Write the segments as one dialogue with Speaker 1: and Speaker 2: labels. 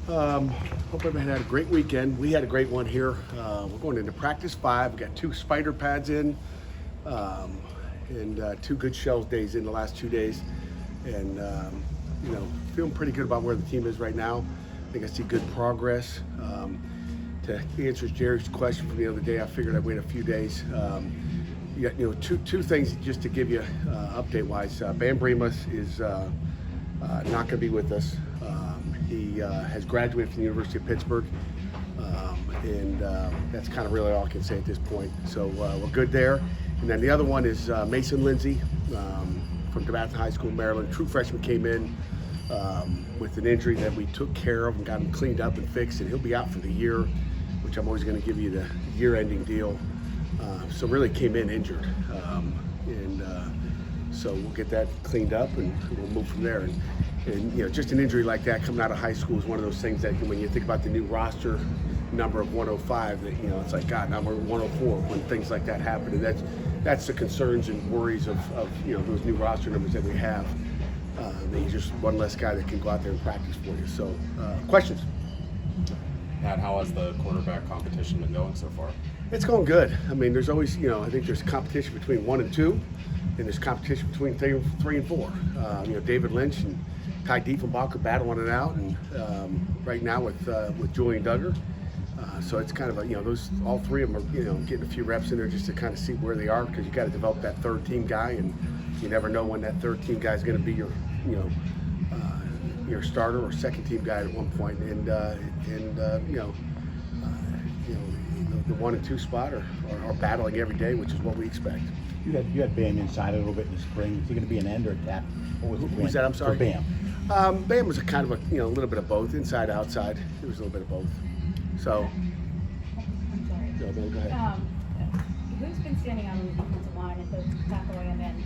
Speaker 1: Um, Hope everybody had a great weekend. We had a great one here. We're going into practice 5. We got 2 spider pads in, um, and 2 good shells days in the last 2 days, and feeling pretty good about where the team is right now. I think I see good progress. To answer Jerry's question from the other day, I figured I'd wait a few days. You got two things just to give you update wise. Bam Bremas is not going to be with us. He has graduated from the University of Pittsburgh, and that's kind of really all I can say at this point. So we're good there. And then the other one is Mason Lindsay from DeMatha High School, Maryland. True freshman, came in with an injury that we took care of and got him cleaned up and fixed, and he'll be out for the year, which I'm always going to give you the year-ending deal. So really came in injured, and so we'll get that cleaned up and we'll move from there. And just an injury like that coming out of high school is one of those things that when you think about the new roster number of 105, that it's like, God, now we're 104 when things like that happen. And that's the concerns and worries of those new roster numbers that we have. That you're just one less guy that can go out there and practice for you. So questions?
Speaker 2: Pat, how has the quarterback competition been going so far?
Speaker 1: It's going good. I mean, there's always, I think there's competition between 1 and 2, and there's competition between 3 and 4. David Lynch and Ty Diefenbach battling it out, and right now with Julian Duggar. So it's kind of those all 3 of them are getting a few reps in there just to kind of see where they are, because you got to develop that third team guy, and you never know when that third team guy is going to be your starter or second team guy at one point. And the 1 and 2 spot are battling every day, which is what we expect.
Speaker 3: You had Bam inside a little bit in the spring. Is he going to be an end or a tap? What was the plan
Speaker 1: Who's that? I'm sorry.
Speaker 3: for Bam?
Speaker 1: Bam was a kind of a little bit of both, inside, outside. It was a little bit of both. So.
Speaker 4: I'm sorry.
Speaker 1: No, go ahead.
Speaker 4: Who's been standing out on the defensive line at the tackle and then?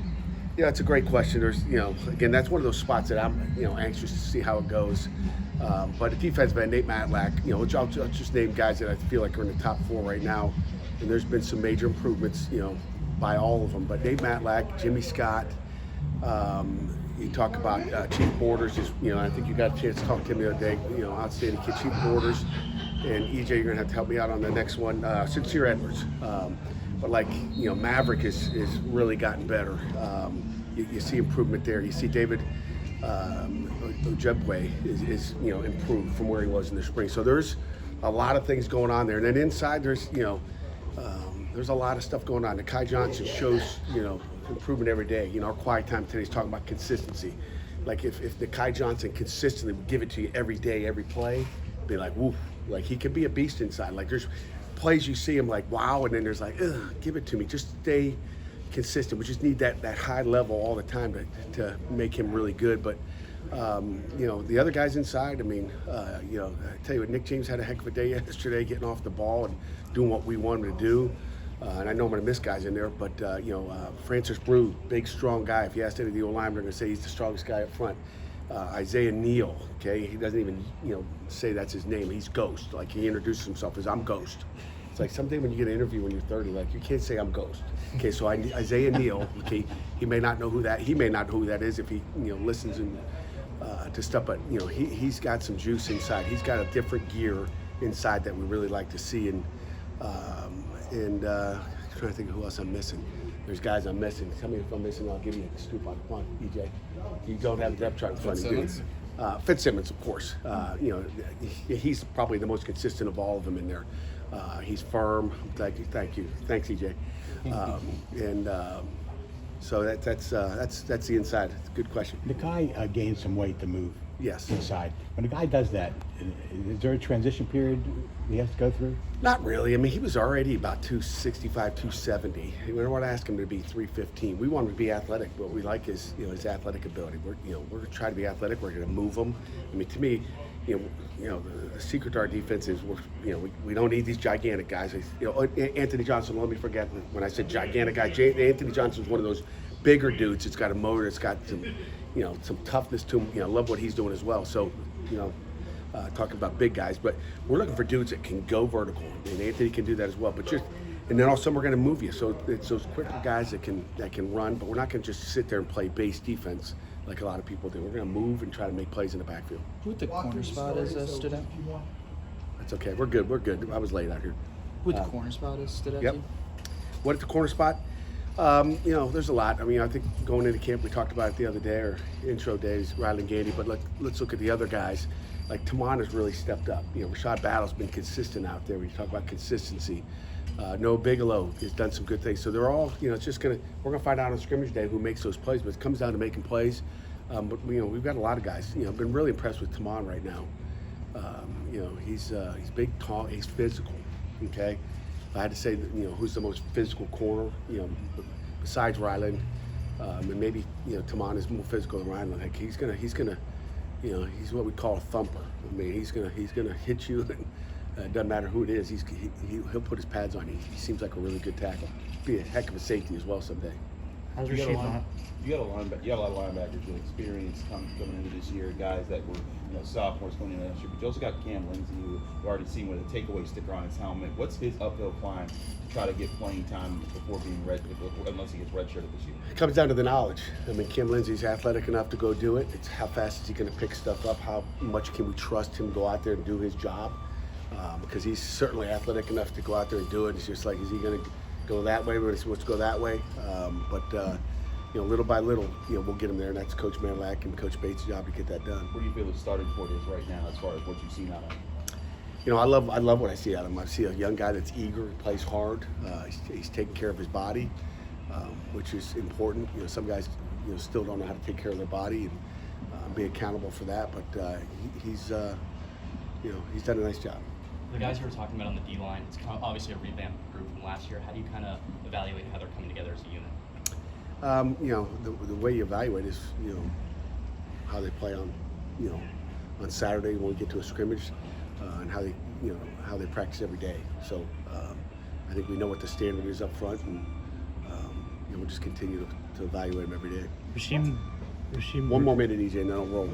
Speaker 1: Yeah, it's a great question. There's, again, that's one of those spots that I'm, anxious to see how it goes. But the defensive end, Nate Matlack, I'll just name guys that I feel like are in the top 4 right now. And there's been some major improvements, by all of them. But Nate Matlack, Jimmy Scott, you talk about Chief Borders, I think you got a chance to talk to him the other day, outstanding kid, Chief Borders. And EJ, you're going to have to help me out on the next one, Sincere Edwards. But Maverick is really gotten better. You see improvement there. You see David Ojebwe is improved from where he was in the spring. So there's a lot of things going on there. And then inside there's there's a lot of stuff going on. Kai Johnson shows improvement every day. Our quiet time today is talking about consistency. Like if the Kai Johnson consistently would give it to you every day, every play, be like, woof, like he could be a beast inside. Like there's plays you see him like, wow, and then there's like, give it to me. Just stay consistent. We just need that high level all the time to make him really good. But the other guys inside, I tell you what, Nick James had a heck of a day yesterday, getting off the ball and doing what we want him to do. And I know I'm going to miss guys in there, but Francis Brew, big, strong guy. If you asked any of the O-linemen, they're going to say he's the strongest guy up front. Isaiah Neal, okay, he doesn't even say that's his name. He's Ghost. Like he introduces himself as I'm Ghost. It's like someday when you get an interview when you're 30, like you can't say I'm Ghost. Okay, so Isaiah Neal, okay, he may not know who that is if he listens and to stuff, but he's got some juice inside. He's got a different gear inside that we really like to see, and I'm trying to think of who else I'm missing. There's guys I'm missing. Tell me if I'm missing, I'll give you a scoop on. Come on, EJ. You don't have the depth chart in front of you. Fitzsimmons, of course. He's probably the most consistent of all of them in there. He's firm. Thank you. Thanks, EJ. So that's the inside. It's a good question.
Speaker 3: The guy gained some weight to move
Speaker 1: Yes.
Speaker 3: inside. When a guy does that, is there a transition period he has to go through?
Speaker 1: Not really. He was already about 265, 270. We don't want to ask him to be 315. We want him to be athletic. What we like is, his athletic ability. We're going to try to be athletic. We're going to move him. To me, the secret to our defense is we don't need these gigantic guys. Anthony Johnson. Let me forget when I said gigantic guy. Anthony Johnson is one of those bigger dudes. It's got a motor. It's got some toughness to him. I love what he's doing as well. So talking about big guys, but we're looking for dudes that can go vertical, and Anthony can do that as well. But and then also we're going to move you. So it's those quicker guys that can run. But we're not going to just sit there and play base defense. like a lot of people do. We're going to move and try to make plays in the backfield.
Speaker 5: Who at the corner spot has stood out?
Speaker 1: That's okay. We're good. We're good. I was late out here.
Speaker 5: Who at the corner spot has stood out
Speaker 1: Yep.
Speaker 5: to you?
Speaker 1: What at the corner spot? There's a lot. I mean, I think going into camp, we talked about it the other day, or intro days, Riley and Gandy, but let's look at the other guys. Like Taman has really stepped up. Rashad Battle's been consistent out there. We talk about consistency. Noah Bigelow has done some good things. So they're all, it's just we're gonna find out on scrimmage day who makes those plays, but it comes down to making plays. But we've got a lot of guys. I've been really impressed with Taman right now. He's big, tall, he's physical. Okay, if I had to say, who's the most physical corner, besides Ryland, and maybe Taman is more physical than Ryland. Like he's gonna, he's what we call a thumper. I mean, he's gonna hit you. And, it doesn't matter who it is. He'll put his pads on you. He seems like a really good tackle. Be a heck of a safety as well someday.
Speaker 6: You got a lot of linebackers with experience coming into this year, guys that were sophomores going into last year. But you also got Cam Lindsey, who you've already seen with a takeaway sticker on his helmet. What's his uphill climb to try to get playing time before being unless he gets redshirted this year?
Speaker 1: It comes down to the knowledge. I mean, Kim Lindsey's athletic enough to go do it. It's how fast is he going to pick stuff up? How much can we trust him to go out there and do his job? Because he's certainly athletic enough to go out there and do it. It's just like, is he going to go that way? Let's go that way. Little by little, we'll get him there, and that's Coach Manlack and Coach Bates' job to get that done.
Speaker 6: What do you feel the starting point is right now, as far as what you've seen out of him?
Speaker 1: I love what I see out of him. I see a young guy that's eager, plays hard. He's taking care of his body, which is important. Some guys, still don't know how to take care of their body and be accountable for that. But he's done a nice job.
Speaker 7: The guys you were talking about on the D-line, it's kind of obviously a revamped group from last year. How do you kind of evaluate how they're coming together as a unit?
Speaker 1: The way you evaluate is, how they play on Saturday when we get to a scrimmage, and how they practice every day. So I think we know what the standard is up front, and we'll just continue to evaluate them every day.
Speaker 8: Rasheem,
Speaker 1: One more minute, EJ, and then I'll roll.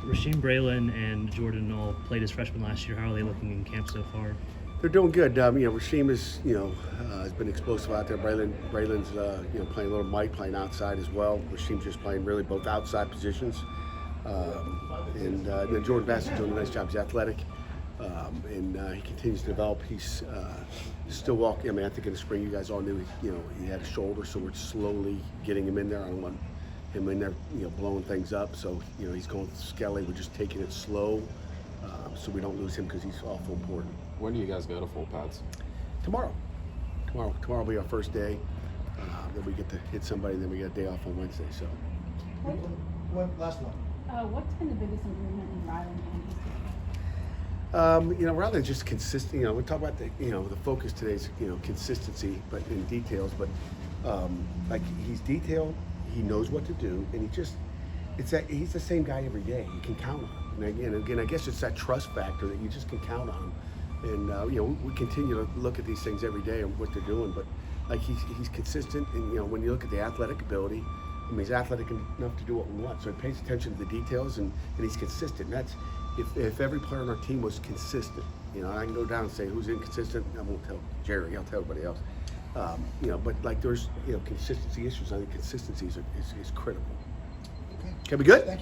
Speaker 8: Rasheem Braylon and Jordan all played as freshmen last year. How are they looking in camp so far?
Speaker 1: They're doing good. Rasheem is, has been explosive out there. Braylon's, playing a little Mike, playing outside as well. Rasheem's just playing really both outside positions. And then Jordan Bass is doing a nice job. He's athletic, and he continues to develop. He's still walking. I mean, I think in the spring you guys all knew, he had a shoulder, so we're slowly getting him in there. I don't want him in there, blowing things up. So, he's going skelly. We're just taking it slow, so we don't lose him because he's awful important.
Speaker 2: When do you guys go to full pads?
Speaker 1: Tomorrow will be our first day. Then we get to hit somebody, then we get a day off on Wednesday. So.
Speaker 4: Last one. What's been the biggest improvement in Ryland and his team?
Speaker 1: Rather than just consistent, we talk about the focus today is, consistency, but in details. But like he's detailed, he knows what to do, and he's the same guy every day. You can count on him. And again, I guess it's that trust factor that you just can count on him. And we continue to look at these things every day and what they're doing. But like he's consistent, and when you look at the athletic ability, I mean, he's athletic enough to do what we want. So he pays attention to the details, and he's consistent. And that's if every player on our team was consistent. I can go down and say who's inconsistent. I won't tell Jerry. I'll tell everybody else. But like there's consistency issues. I think consistency is critical. Okay, we good?